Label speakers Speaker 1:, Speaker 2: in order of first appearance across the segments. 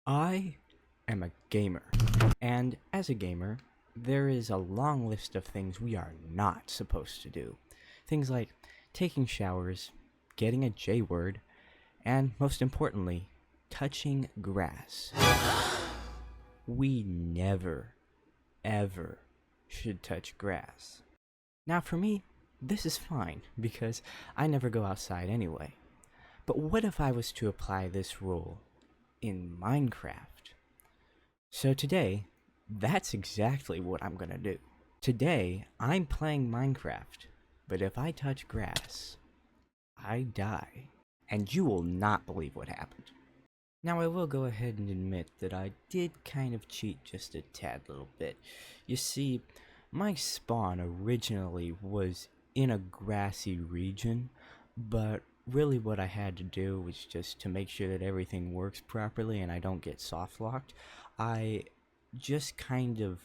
Speaker 1: I am a gamer, and as a gamer, there is a long list of things we are not supposed to do. Things like taking showers, getting a J word, and most importantly, touching grass. We never, ever should touch grass. Now, for me, this is fine because I never go outside anyway. But what if I was to apply this rule in Minecraft? So today, that's exactly what I'm gonna do. Today, I'm playing Minecraft, but if I touch grass, I die. And you will not believe what happened. Now, I will go ahead and admit that I did kind of cheat just a tad little bit. You see, my spawn originally was in a grassy region, but really what I had to do was just to make sure that everything works properly and I don't get soft locked. I just kind of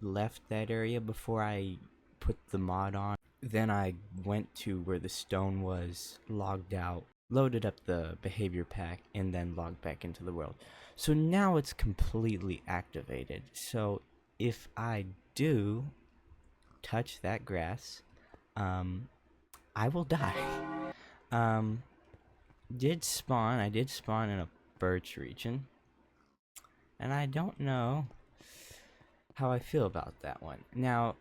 Speaker 1: left that area before I put the mod on. Then I went to where the stone was, logged out, loaded up the behavior pack, and then logged back into the world. So now it's completely activated. So if I do touch that grass, I will die. Um, I did spawn in a birch region, and I don't know how I feel about that one. Now,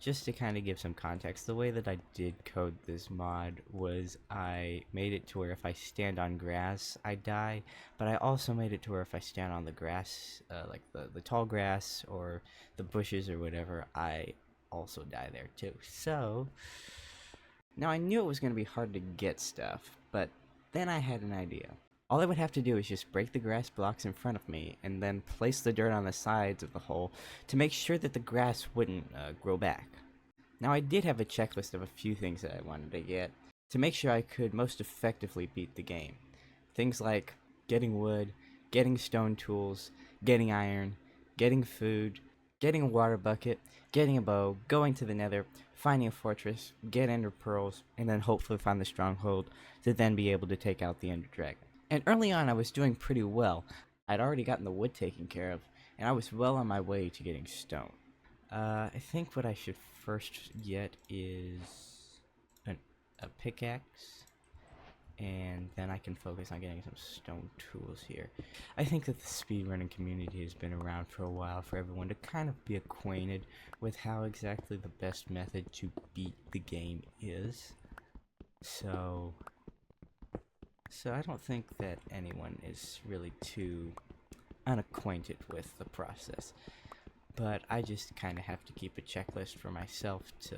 Speaker 1: just to kind of give some context, the way that I did code this mod was I made it to where if I stand on grass, I die, but I also made it to where if I stand on the grass, like the tall grass or the bushes or whatever, I also die there too. So, now I knew it was going to be hard to get stuff, but then I had an idea. All I would have to do is just break the grass blocks in front of me and then place the dirt on the sides of the hole to make sure that the grass wouldn't grow back. Now I did have a checklist of a few things that I wanted to get to make sure I could most effectively beat the game. Things like getting wood, getting stone tools, getting iron, getting food, getting a water bucket, getting a bow, going to the nether, finding a fortress, get ender pearls, and then hopefully find the stronghold to then be able to take out the ender dragon. And early on, I was doing pretty well. I'd already gotten the wood taken care of, and I was well on my way to getting stone. I think what I should first get is a pickaxe, and then I can focus on getting some stone tools here. I think that the speedrunning community has been around for a while for everyone to kind of be acquainted with how exactly the best method to beat the game is. So I don't think that anyone is really too unacquainted with the process. But I just kind of have to keep a checklist for myself to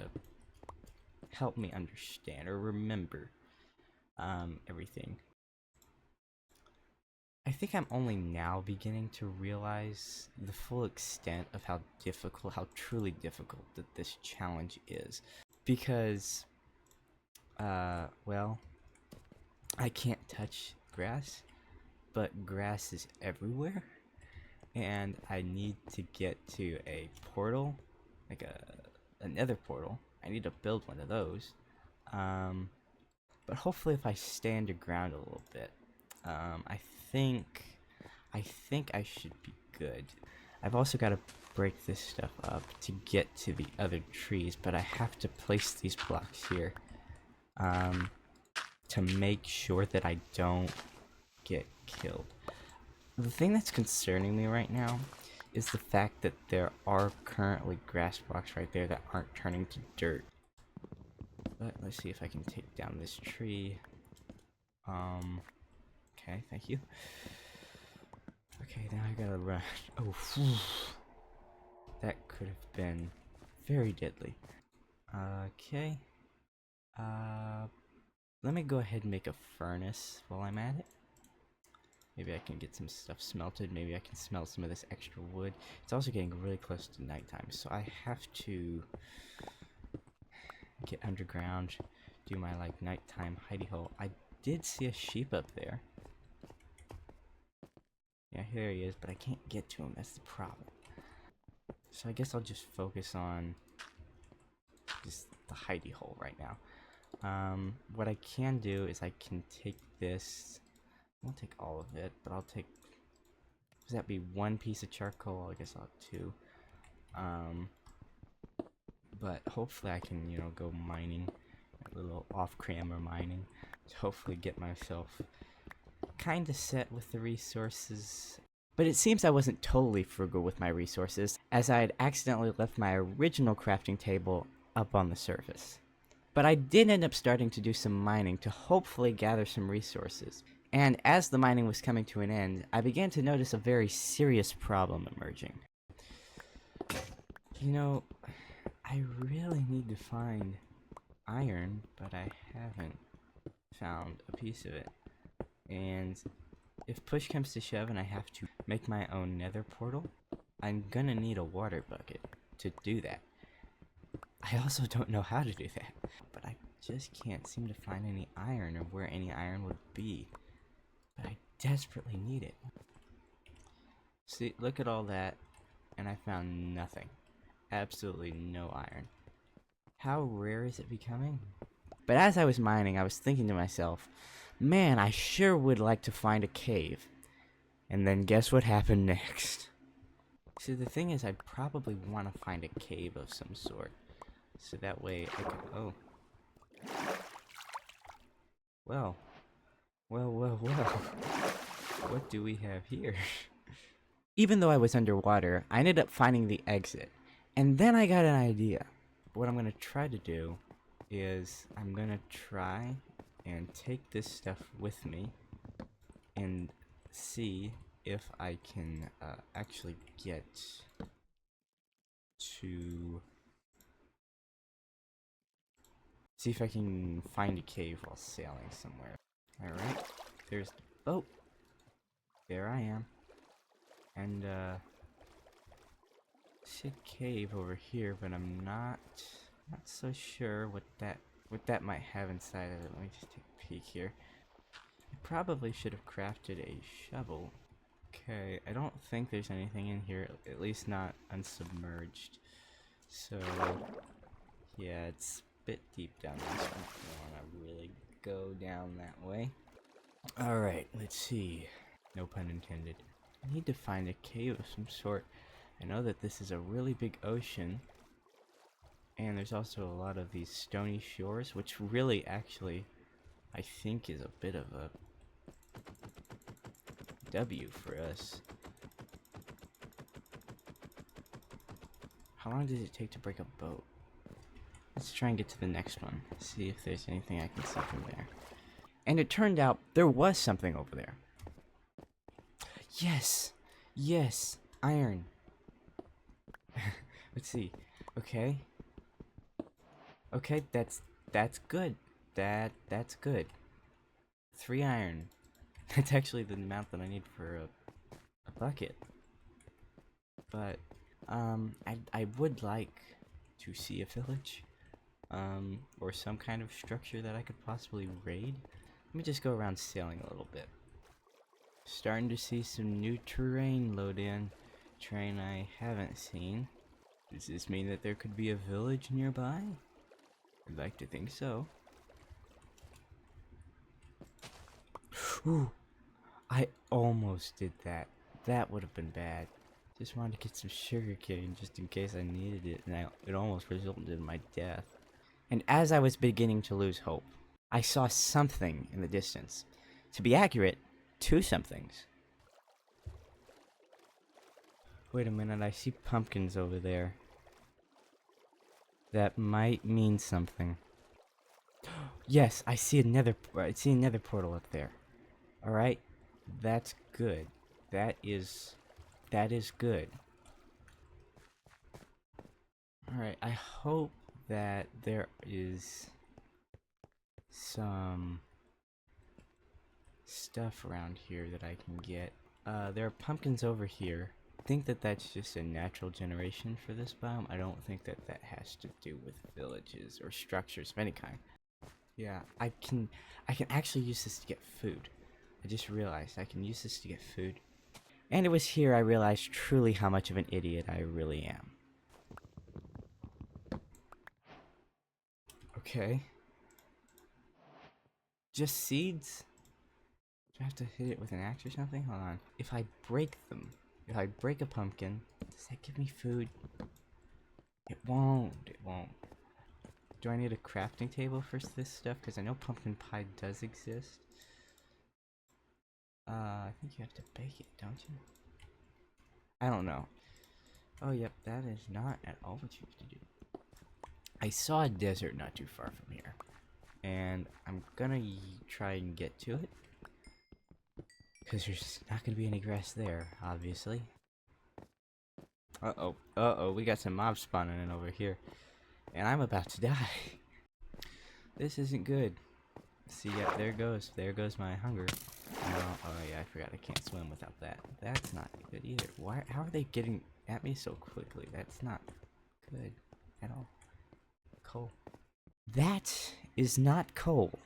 Speaker 1: help me understand or remember everything. I think I'm only now beginning to realize the full extent of how truly difficult that this challenge is. Because, well, I can't touch grass, but grass is everywhere, and I need to get to a portal, like a nether portal. I need to build one of those. But hopefully if I stay underground a little bit, I think I should be good. I've also got to break this stuff up to get to the other trees, but I have to place these blocks here, to make sure that I don't get killed. The thing that's concerning me right now is the fact that there are currently grass blocks right there that aren't turning to dirt. But let's see if I can take down this tree. Okay, thank you. Okay, now I gotta run. Oh, phew. That could have been very deadly. Okay. Let me go ahead and make a furnace while I'm at it. Maybe I can get some stuff smelted. Maybe I can smelt some of this extra wood. It's also getting really close to nighttime, so I have to get underground, do my like nighttime hidey hole. I did see a sheep up there. Yeah, here he is, but I can't get to him. That's the problem. So I guess I'll just focus on just the hidey hole right now. What I can do is I can take this. I won't take all of it, but I'll take Does that be one piece of charcoal? I guess I'll have two. But hopefully I can, you know, go mining, a little off-camera mining, to hopefully get myself kind of set with the resources. But it seems I wasn't totally frugal with my resources, as I had accidentally left my original crafting table up on the surface. But I did end up starting to do some mining to hopefully gather some resources. And as the mining was coming to an end, I began to notice a very serious problem emerging. You know, I really need to find iron, but I haven't found a piece of it. And if push comes to shove and I have to make my own nether portal, I'm gonna need a water bucket to do that. I also don't know how to do that, but I just can't seem to find any iron or where any iron would be. But I desperately need it. See, look at all that, and I found nothing. Absolutely no iron. How rare is it becoming? But as I was mining, I was thinking to myself, man, I sure would like to find a cave. And then guess what happened next? See, the thing is, I'd probably want to find a cave of some sort. So that way I could... Oh. Well. What do we have here? Even though I was underwater, I ended up finding the exit. And then I got an idea. What I'm going to try to do is I'm going to try and take this stuff with me and see if I can actually get to... See if I can find a cave while sailing somewhere. Alright, there's the boat. There I am. And, see a cave over here, but I'm not so sure what that might have inside of it. Let me just take a peek here. I probably should have crafted a shovel. Okay, I don't think there's anything in here, at least not unsubmerged. So, yeah, it's a bit deep down this one. I don't want to really go down that way. Alright, let's see. No pun intended. I need to find a cave of some sort. I know that this is a really big ocean, and there's also a lot of these stony shores, which really actually I think is a bit of a W for us. How long does it take to break a boat? Let's try and get to the next one. See if there's anything I can see from there. And it turned out there was something over there. Yes! Yes! Iron! Let's see. Okay. Okay, that's good. That's good. 3 iron. That's actually the amount that I need for a bucket. But I would like to see a village, or some kind of structure that I could possibly raid. Let me just go around sailing a little bit. Starting to see some new terrain load in. Terrain I haven't seen. Does this mean that there could be a village nearby? I'd like to think so. Ooh, I almost did that. That would have been bad. Just wanted to get some sugar cane just in case I needed it, and it almost resulted in my death. And as I was beginning to lose hope, I saw something in the distance. To be accurate, 2 somethings. Wait a minute, I see pumpkins over there. That might mean something. Yes, I see another portal up there. Alright, that's good. That is good. Alright, I hope that there is some stuff around here that I can get. There are pumpkins over here. I think that that's just a natural generation for this biome. I don't think that that has to do with villages or structures of any kind. Yeah, I can actually use this to get food. I just realized I can use this to get food. And it was here I realized truly how much of an idiot I really am. Okay. Just seeds? Do I have to hit it with an axe or something? Hold on. If I break them, if I break a pumpkin, does that give me food? It won't. It won't. Do I need a crafting table for this stuff? Because I know pumpkin pie does exist. I think you have to bake it, don't you? I don't know. Oh, yep, that is not at all what you have to do. I saw a desert not too far from here. And I'm gonna try and get to it. Because there's not gonna be any grass there, obviously. Uh-oh, we got some mobs spawning in over here. And I'm about to die. This isn't good. See, yeah, there goes my hunger. No, oh yeah, I forgot I can't swim without that. That's not good either. How are they getting at me so quickly? That's not good at all. Coal. That is not coal.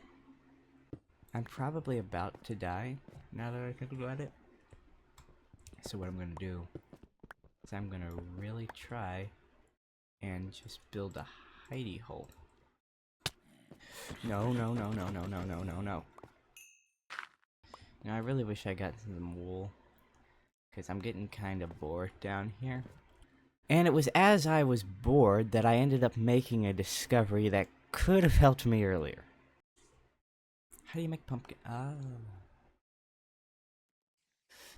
Speaker 1: I'm probably about to die now that I think about it. So what I'm gonna do is I'm gonna really try and just build a hidey hole. No. You know, I really wish I got some wool, because I'm getting kind of bored down here. And it was as I was bored that I ended up making a discovery that could have helped me earlier. How do you make pumpkin? Oh.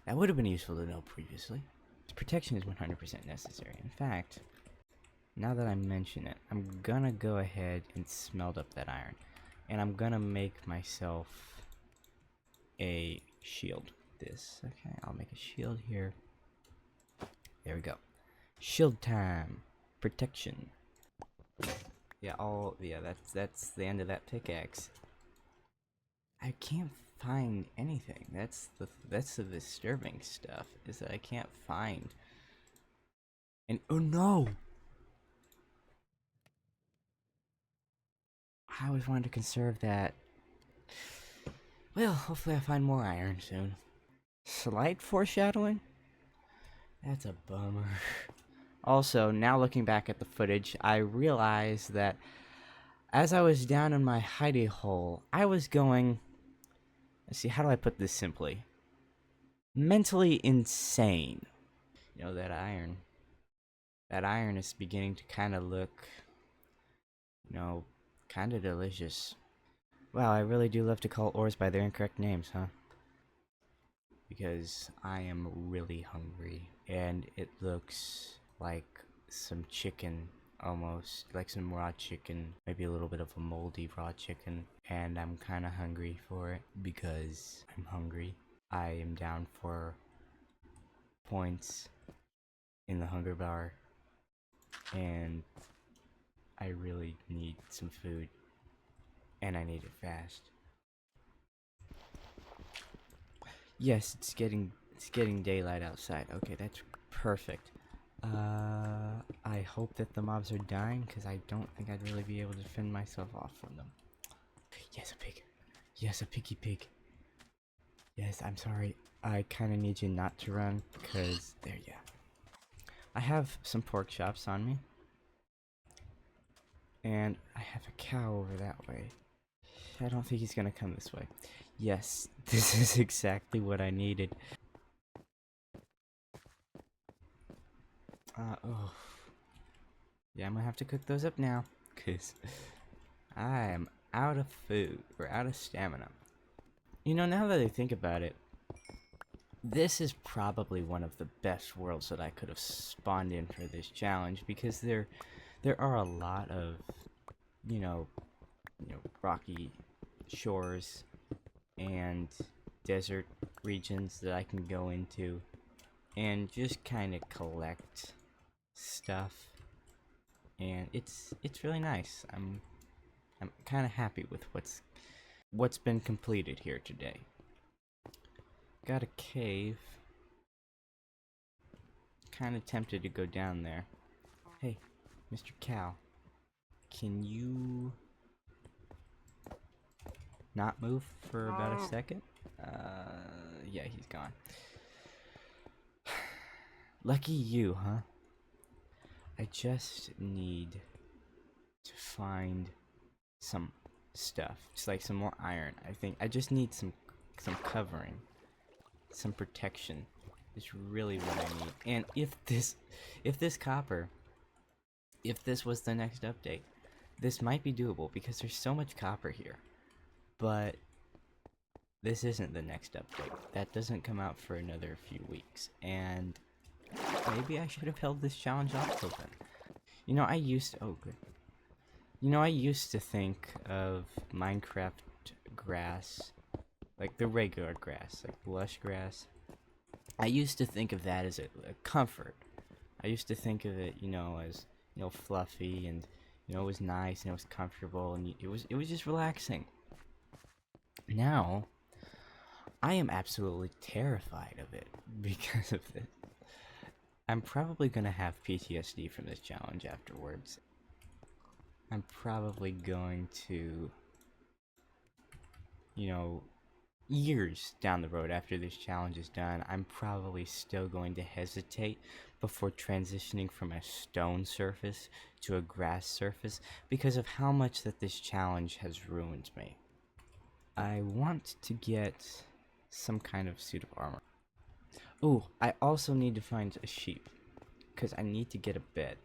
Speaker 1: That would have been useful to know previously. Protection is 100% necessary. In fact, now that I mention it, I'm gonna go ahead and smelt up that iron. And I'm gonna make myself a shield. Okay, I'll make a shield here. There we go. Shield time. Protection. Yeah, that's the end of that pickaxe. I can't find anything. That's the disturbing stuff, is that I can't find. And oh no! I always wanted to conserve that. Well, hopefully I find more iron soon. Slight foreshadowing? That's a bummer. Also, now looking back at the footage, I realized that as I was down in my hidey hole, I was going... Let's see, how do I put this simply? Mentally insane. You know, that iron. That iron is beginning to kind of look, you know, kind of delicious. Wow, I really do love to call ores by their incorrect names, huh? Because I am really hungry, and it looks like some chicken, almost like some raw chicken, maybe a little bit of a moldy raw chicken, and I'm kind of hungry for it because I'm hungry. I am down for points in the hunger bar, and I really need some food, and I need it fast. Yes, it's getting daylight outside. Okay, that's perfect. I hope that the mobs are dying, because I don't think I'd really be able to fend myself off from them. Yes, a pig. Yes, a piggy pig. Yes, I'm sorry. I kind of need you not to run, because there, yeah. I have some pork chops on me. And I have a cow over that way. I don't think he's gonna come this way. Yes, this is exactly what I needed. Oh. Yeah, I'm gonna have to cook those up now, because I am out of food, or out of stamina. You know, now that I think about it, this is probably one of the best worlds that I could have spawned in for this challenge, because there are a lot of, you know, rocky shores and desert regions that I can go into and just kind of collect stuff, and it's really nice. I'm kind of happy with what's been completed here today. Got a cave. Kind of tempted to go down there. Hey, Mr. Cow, can you not move for about a second? Yeah, he's gone. Lucky you, huh? I just need to find some stuff. Just like some more iron. I think I just need some some covering, some protection is really what I need. And if this copper, if this was the next update, this might be doable because there's so much copper here. But this isn't the next update. That doesn't come out for another few weeks. And maybe I should have held this challenge off till then. You know, I used to think of Minecraft grass, like the regular grass, like lush grass. I used to think of that as a comfort. I used to think of it, as, fluffy, and, it was nice, and it was comfortable, and it was just relaxing. Now, I am absolutely terrified of it because of this. I'm probably gonna have PTSD from this challenge afterwards. I'm probably going to, years down the road after this challenge is done, I'm probably still going to hesitate before transitioning from a stone surface to a grass surface because of how much that this challenge has ruined me. I want to get some kind of suit of armor. Ooh, I also need to find a sheep because I need to get a bed,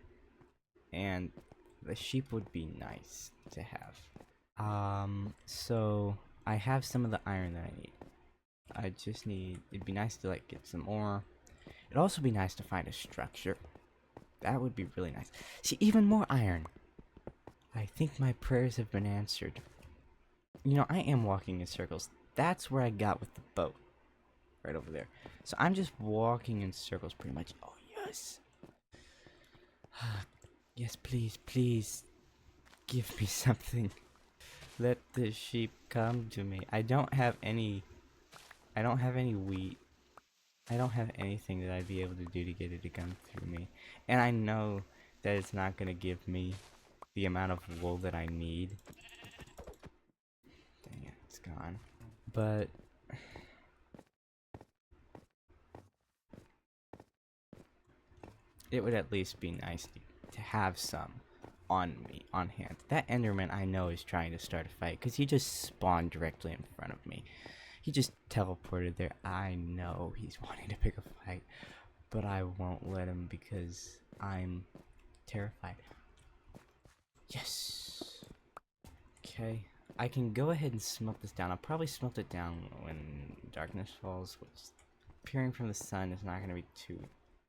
Speaker 1: and the sheep would be nice to have. So I have some of the iron that I need. I just need, it'd be nice to get some more. It'd also be nice to find a structure. That would be really nice. See, even more iron. I think my prayers have been answered. I am walking in circles. That's where I got with the boat. Right over there. So I'm just walking in circles pretty much. Oh, yes. Yes, please, please. Give me something. Let the sheep come to me. I don't have any wheat. I don't have anything that I'd be able to do to get it to come through me. And I know that it's not going to give me the amount of wool that I need. Dang it, it's gone. But it would at least be nice to have some on me, on hand. That Enderman I know is trying to start a fight because he just spawned directly in front of me. He just teleported there. I know he's wanting to pick a fight, but I won't let him because I'm terrified. Yes. Okay. I can go ahead and smelt this down. I'll probably smelt it down when darkness falls, which appearing from the sun is not going to be too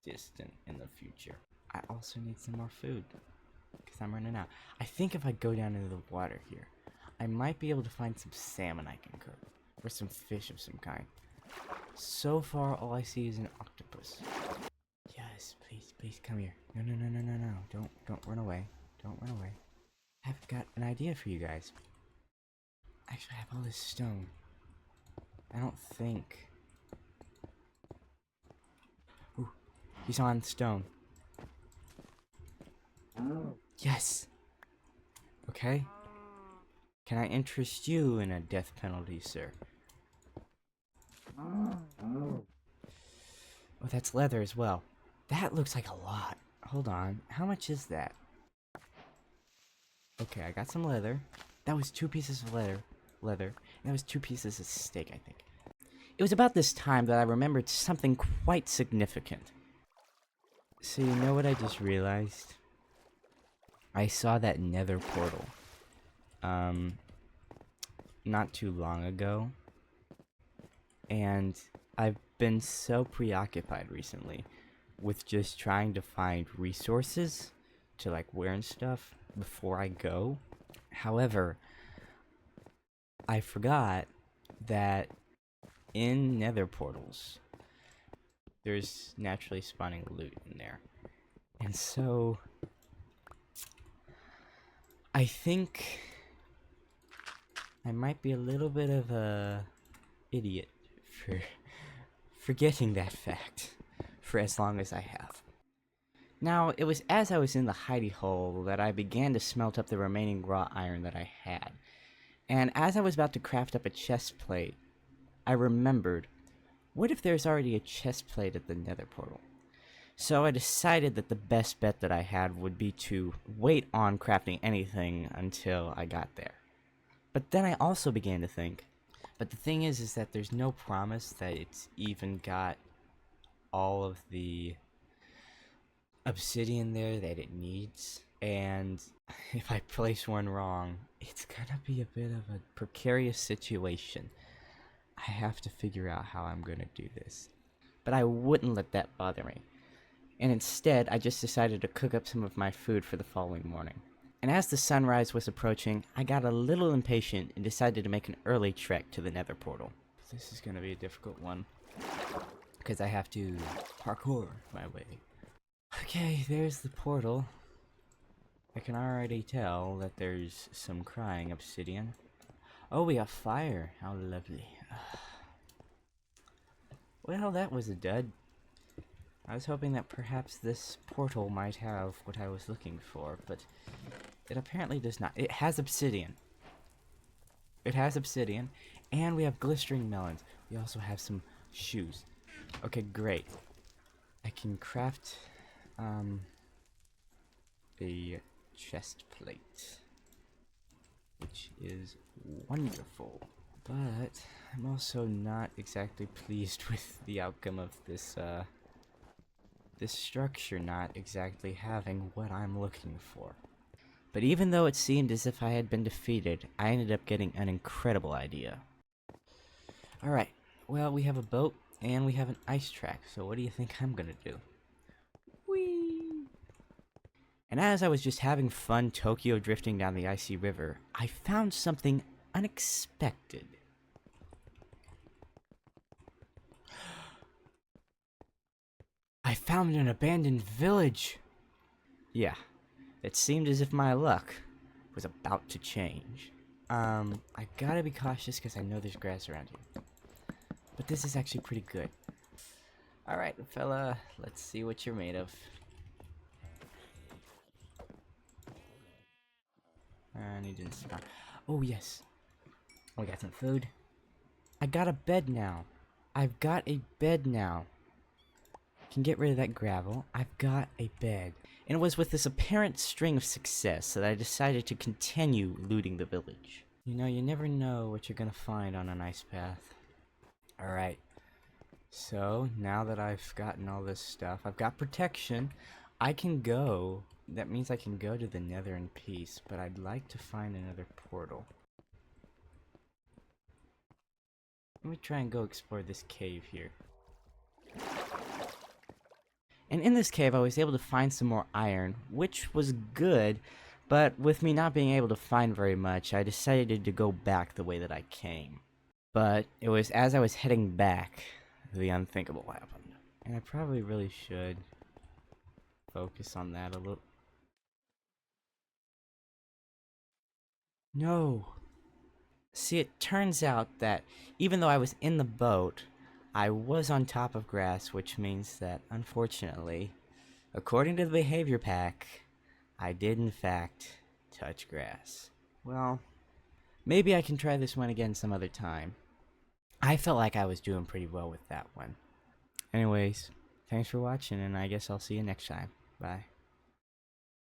Speaker 1: distant in the future. I also need some more food because I'm running out. I think if I go down into the water here, I might be able to find some salmon I can cook, or some fish of some kind. So far, all I see is an octopus. Yes, please, please come here. No, no, no, no, no, no. Don't run away. Don't run away. I've got an idea for you guys. Actually, I have all this stone. I don't think. Ooh, he's on stone. Yes. Okay. Can I interest you in a death penalty, sir? Oh, that's leather as well. That looks like a lot. Hold on. How much is that? Okay, I got some leather. That was 2 pieces of leather. And that was 2 pieces of steak, I think. It was about this time that I remembered something quite significant. So you know what I just realized? I saw that nether portal. Not too long ago. And I've been so preoccupied recently with just trying to find resources to wear and stuff before I go. However, I forgot that in nether portals, there's naturally spawning loot in there. And so I think I might be a little bit of a idiot for forgetting that fact for as long as I have. Now, it was as I was in the hidey hole that I began to smelt up the remaining raw iron that I had. And as I was about to craft up a chest plate, I remembered, what if there's already a chest plate at the nether portal? So I decided that the best bet that I had would be to wait on crafting anything until I got there. But then I also began to think, But the thing is that there's no promise that it's even got all of the obsidian there that it needs. And if I place one wrong, it's gonna be a bit of a precarious situation. I have to figure out how I'm gonna do this. But I wouldn't let that bother me. And instead, I just decided to cook up some of my food for the following morning. And as the sunrise was approaching, I got a little impatient and decided to make an early trek to the nether portal. This is gonna be a difficult one, because I have to parkour my way. Okay, there's the portal. I can already tell that there's some crying obsidian. Oh, we have fire. How lovely. Well, that was a dud. I was hoping that perhaps this portal might have what I was looking for, but it apparently does not. It has obsidian. It has obsidian, and we have glistering melons. We also have some shoes. Okay, great. I can craft a chest plate, which is wonderful. But I'm also not exactly pleased with the outcome of this this structure not exactly having what I'm looking for. But even though it seemed as if I had been defeated, I ended up getting an incredible idea. Alright, well, we have a boat and we have an ice track, so what do you think I'm gonna do? Whee! And as I was just having fun Tokyo drifting down the icy river, I found something unexpected. I found an abandoned village! Yeah, it seemed as if my luck was about to change. I gotta be cautious because I know there's grass around here. But this is actually pretty good. Alright, fella, let's see what you're made of. And he didn't spawn. Oh, yes. We got some food. I got a bed now. I've got a bed now. Can get rid of that gravel. I've got a bed. And it was with this apparent string of success that I decided to continue looting the village. You know, you never know what you're gonna find on an ice path. Alright. So, now that I've gotten all this stuff, I've got protection. I can go. That means I can go to the nether in peace, but I'd like to find another portal. Let me try and go explore this cave here. And in this cave, I was able to find some more iron, which was good, but with me not being able to find very much, I decided to go back the way that I came. But it was as I was heading back, the unthinkable happened. And I probably really should focus on that a little. No! See, it turns out that even though I was in the boat, I was on top of grass, which means that, unfortunately, according to the behavior pack, I did in fact touch grass. Well, maybe I can try this one again some other time. I felt like I was doing pretty well with that one. Anyways, thanks for watching, and I guess I'll see you next time. Bye.